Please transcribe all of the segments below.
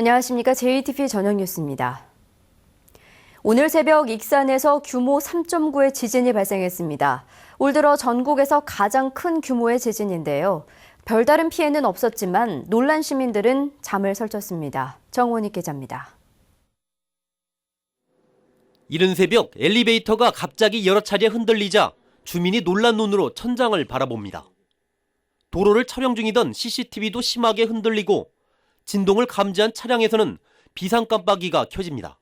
안녕하십니까. JTBC 저녁 뉴스입니다. 오늘 새벽 익산에서 규모 3.9의 지진이 발생했습니다. 올 들어 전국에서 가장 큰 규모의 지진인데요. 별다른 피해는 없었지만 놀란 시민들은 잠을 설쳤습니다. 정원익 기자입니다. 이른 새벽 엘리베이터가 갑자기 여러 차례 흔들리자 주민이 놀란 눈으로 천장을 바라봅니다. 도로를 촬영 중이던 CCTV도 심하게 흔들리고 진동을 감지한 차량에서는 비상 깜빡이가 켜집니다.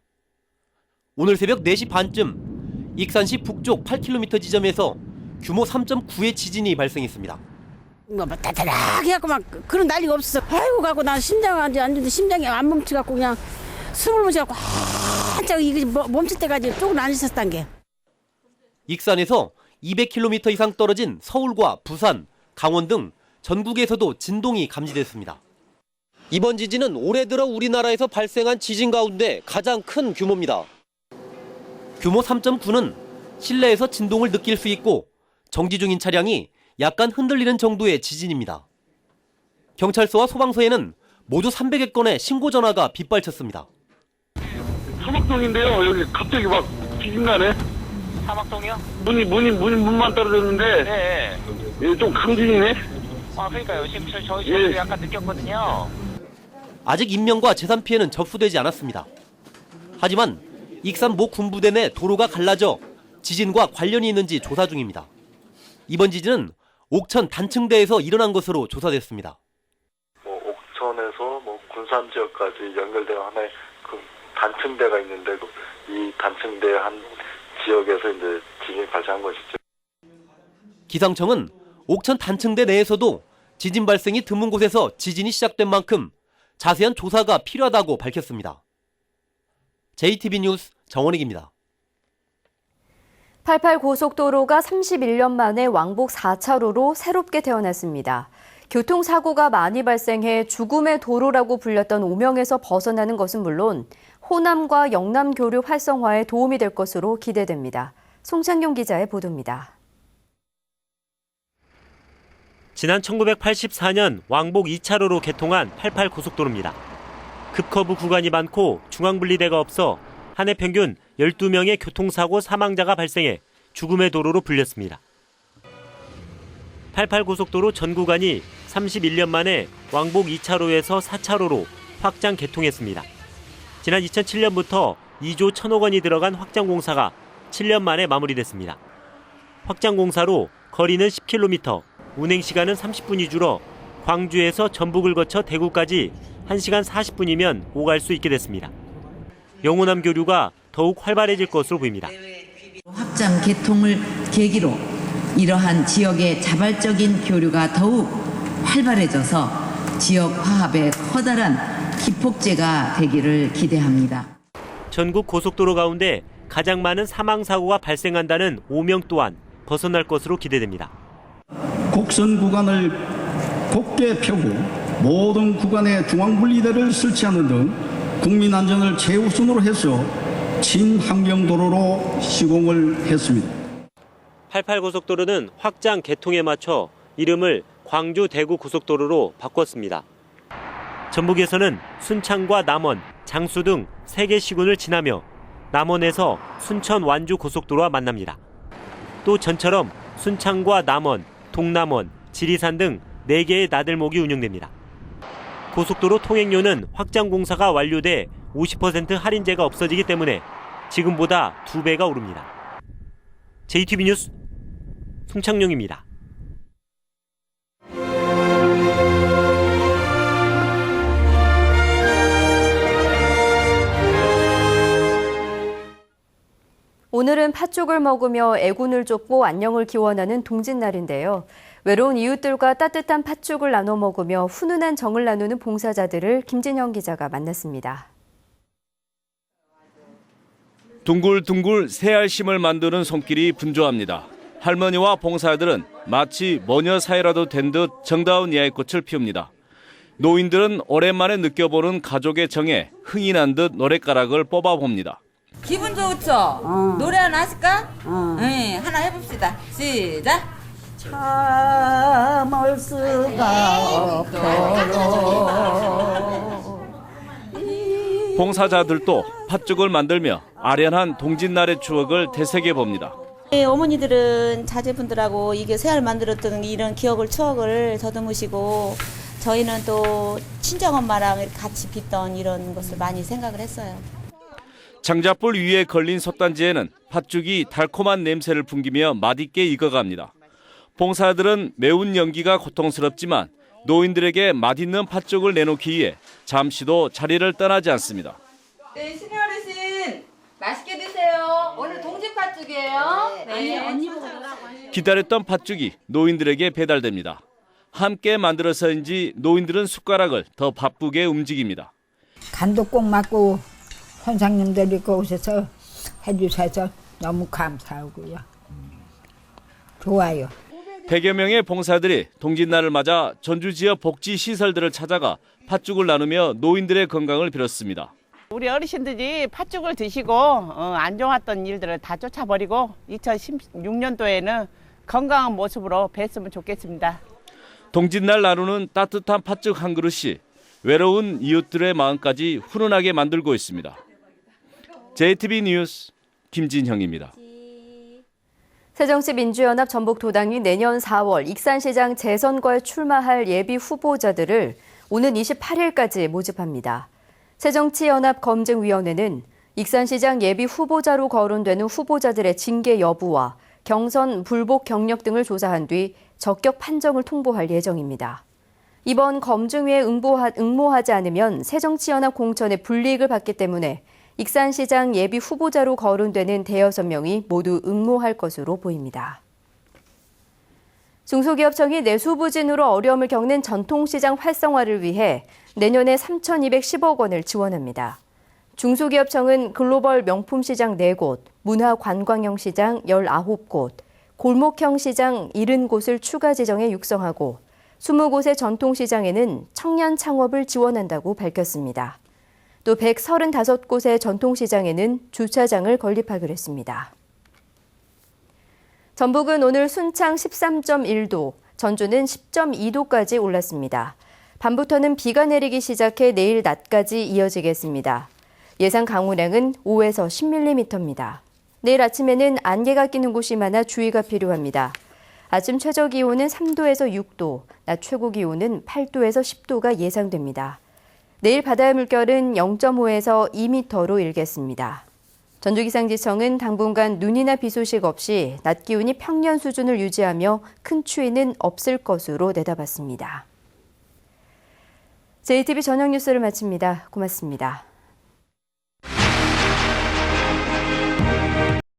오늘 새벽 4시 반쯤 익산시 북쪽 8km 지점에서 규모 3.9의 지진이 발생했습니다. 막 따다닥 해갖고 막 그런 난리가 없었어. 아이고 갖고 난 심장 안 좋은데 심장이 안 멈춰갖고 그냥 숨을 못 쉬갖고 한짝 이게 멈출 때까지 조금 안 있었단 게. 익산에서 200km 이상 떨어진 서울과 부산, 강원 등 전국에서도 진동이 감지됐습니다. 이번 지진은 올해 들어 우리나라에서 발생한 지진 가운데 가장 큰 규모입니다. 규모 3.9는 실내에서 진동을 느낄 수 있고 정지 중인 차량이 약간 흔들리는 정도의 지진입니다. 경찰서와 소방서에는 모두 300여 건의 신고 전화가 빗발쳤습니다. 사막동인데요. 여기 갑자기 막 지진 나네. 사막동이요? 문만 떨어졌는데. 네. 예, 좀 강진이네. 아, 그러니까요. 지금 저희도 약간 느꼈거든요. 아직 인명과 재산 피해는 접수되지 않았습니다. 하지만 익산 모 군부대 내 도로가 갈라져 지진과 관련이 있는지 조사 중입니다. 이번 지진은 옥천 단층대에서 일어난 것으로 조사됐습니다. 옥천에서 군산 지역까지 연결되어 하나의 그 단층대가 있는데 이 단층대 한 지역에서 이제 지진이 발생한 것이죠. 기상청은 옥천 단층대 내에서도 지진 발생이 드문 곳에서 지진이 시작된 만큼 자세한 조사가 필요하다고 밝혔습니다. JTBC 뉴스 정원익입니다. 88 고속도로가 31년 만에 왕복 4차로로 새롭게 태어났습니다. 교통사고가 많이 발생해 죽음의 도로라고 불렸던 오명에서 벗어나는 것은 물론 호남과 영남 교류 활성화에 도움이 될 것으로 기대됩니다. 송창용 기자의 보도입니다. 지난 1984년 왕복 2차로로 개통한 88 고속도로입니다. 급커브 구간이 많고 중앙분리대가 없어 한 해 평균 12명의 교통사고 사망자가 발생해 죽음의 도로로 불렸습니다. 88 고속도로 전 구간이 31년 만에 왕복 2차로에서 4차로로 확장 개통했습니다. 지난 2007년부터 2조 1천억 원이 들어간 확장 공사가 7년 만에 마무리됐습니다. 확장 공사로 거리는 10km, 운행 시간은 30분이 줄어 광주에서 전북을 거쳐 대구까지 1시간 40분이면 오갈 수 있게 됐습니다. 영호남 교류가 더욱 활발해질 것으로 보입니다. 확장 개통을 계기로 이러한 지역의 자발적인 교류가 더욱 활발해져서 지역 화합에 커다란 기폭제가 되기를 기대합니다. 전국 고속도로 가운데 가장 많은 사망사고가 발생한다는 오명 또한 벗어날 것으로 기대됩니다. 곡선 구간을 곱게 펴고 모든 구간에 중앙분리대를 설치하는 등 국민 안전을 최우선으로 해서 친환경도로로 시공을 했습니다. 88 고속도로는 확장 개통에 맞춰 이름을 광주 대구 고속도로로 바꿨습니다. 전북에서는 순창과 남원, 장수 등 3개 시군을 지나며 남원에서 순천 완주 고속도로와 만납니다. 또 전처럼 순창과 남원, 동남원, 지리산 등 4개의 나들목이 운영됩니다. 고속도로 통행료는 확장 공사가 완료돼 50% 할인제가 없어지기 때문에 지금보다 2배가 오릅니다. JTBC 뉴스 송창용입니다. 오늘은 팥죽을 먹으며 애군을 쫓고 안녕을 기원하는 동짓날인데요. 외로운 이웃들과 따뜻한 팥죽을 나눠 먹으며 훈훈한 정을 나누는 봉사자들을 김진영 기자가 만났습니다. 둥글둥글 새알심을 만드는 손길이 분주합니다. 할머니와 봉사자들은 마치 모녀 사이라도 된 듯 정다운 야외꽃을 피웁니다. 노인들은 오랜만에 느껴보는 가족의 정에 흥이 난 듯 노랫가락을 뽑아봅니다. 기분 좋죠? 노래 하나 하실까? 네, 하나 해봅시다. 시작! 참을 수가 없도록 봉사자들도 팥죽을 만들며 아련한 동짓날의 추억을 되새겨 봅니다. 어머니들은 자제분들하고 이게 새알 만들었던 이런 기억을 추억을 더듬으시고 저희는 또 친정엄마랑 같이 빚던 이런 것을 많이 생각을 했어요. 장작불 위에 걸린 솥단지에는 팥죽이 달콤한 냄새를 풍기며 맛있게 익어갑니다. 봉사들은 매운 연기가 고통스럽지만 노인들에게 맛있는 팥죽을 내놓기 위해 잠시도 자리를 떠나지 않습니다. 네, 신혜 어르신 맛있게 드세요. 오늘 동진 팥죽이에요. 네. 기다렸던 팥죽이 노인들에게 배달됩니다. 함께 만들어서인지 노인들은 숟가락을 더 바쁘게 움직입니다. 간도 꼭 맞고 선생님들 이렇게 오셔서 해주셔서 너무 감사하고요. 좋아요. 100여 명의 봉사들이 동짓날을 맞아 전주 지역 복지 시설들을 찾아가 팥죽을 나누며 노인들의 건강을 빌었습니다. 우리 어르신들이 팥죽을 드시고 안 좋았던 일들을 다 쫓아버리고 2016년도에는 건강한 모습으로 뵀으면 좋겠습니다. 동짓날 나누는 따뜻한 팥죽 한 그릇이 외로운 이웃들의 마음까지 훈훈하게 만들고 있습니다. JTB 뉴스 김진형입니다. 새정치민주연합 전북도당이 내년 4월 익산시장 재선거에 출마할 예비 후보자들을 오는 28일까지 모집합니다. 새정치연합검증위원회는 익산시장 예비 후보자로 거론되는 후보자들의 징계 여부와 경선 불복 경력 등을 조사한 뒤 적격 판정을 통보할 예정입니다. 이번 검증위에 응모하지 않으면 새정치연합 공천의 불이익을 받기 때문에 익산시장 예비 후보자로 거론되는 대여섯 명이 모두 응모할 것으로 보입니다. 중소기업청이 내수 부진으로 어려움을 겪는 전통시장 활성화를 위해 내년에 3,210억 원을 지원합니다. 중소기업청은 글로벌 명품시장 4곳, 문화관광형 시장 19곳, 골목형 시장 70곳을 추가 지정해 육성하고 20곳의 전통시장에는 청년 창업을 지원한다고 밝혔습니다. 또 135곳의 전통시장에는 주차장을 건립하기로 했습니다. 전북은 오늘 순창 13.1도, 전주는 10.2도까지 올랐습니다. 밤부터는 비가 내리기 시작해 내일 낮까지 이어지겠습니다. 예상 강우량은 5에서 10mm입니다. 내일 아침에는 안개가 끼는 곳이 많아 주의가 필요합니다. 아침 최저 기온은 3도에서 6도, 낮 최고 기온은 8도에서 10도가 예상됩니다. 내일 바다의 물결은 0.5에서 2m로 일겠습니다. 전주기상지청은 당분간 눈이나 비 소식 없이 낮 기온이 평년 수준을 유지하며 큰 추위는 없을 것으로 내다봤습니다. JTB 저녁 뉴스를 마칩니다. 고맙습니다.